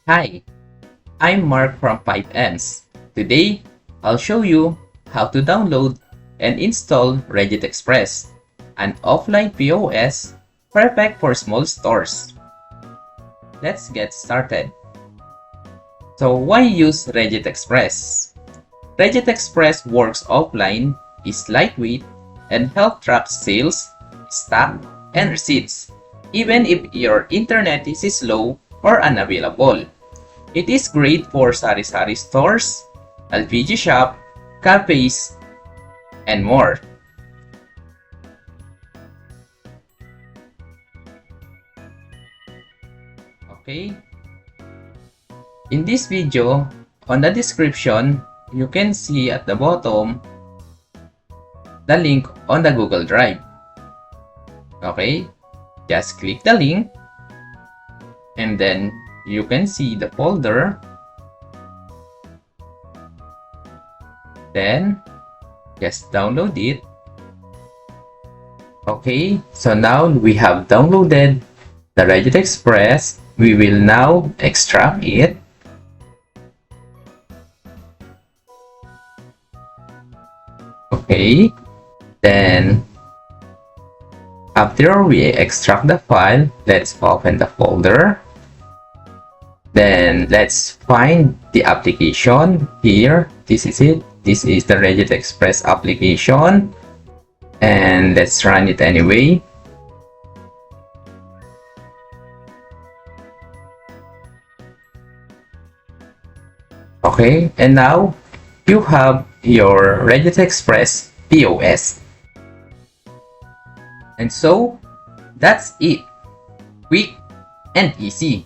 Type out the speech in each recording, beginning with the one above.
Hi, I'm Mark from 5Ms. Today, I'll show you how to download and install Regit Express, an offline POS perfect for small stores. Let's get started. So why use Regit Express? Regit Express works offline, is lightweight, and help track sales, stock, and receipts, even if your internet is slow or unavailable. It is great for sari-sari stores, LPG shop, cafes, and more. Okay. In this video, on the description, you can see at the bottom the link on the Google Drive. Okay, just click the link and then you can see the folder. Then just download it. Okay, so now we have downloaded the Regit Express. We will now extract it. Okay, then after we extract the file, let's open the folder. Then let's find the application here. This is it. This is the Regit Express application. And let's run it anyway. Okay, and now you have your Regit Express POS. And so, that's it. Quick and easy.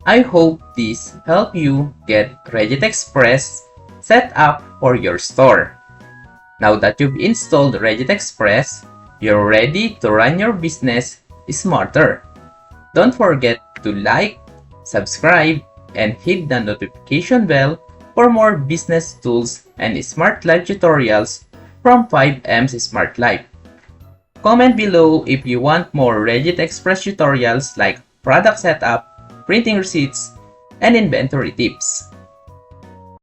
I hope this helped you get Regit Express set up for your store. Now that you've installed Regit Express, you're ready to run your business smarter. Don't forget to like, subscribe, and hit the notification bell for more business tools and smart life tutorials from 5M's Smart Life. Comment below if you want more Regit Express tutorials like product setup, printing receipts, and inventory tips.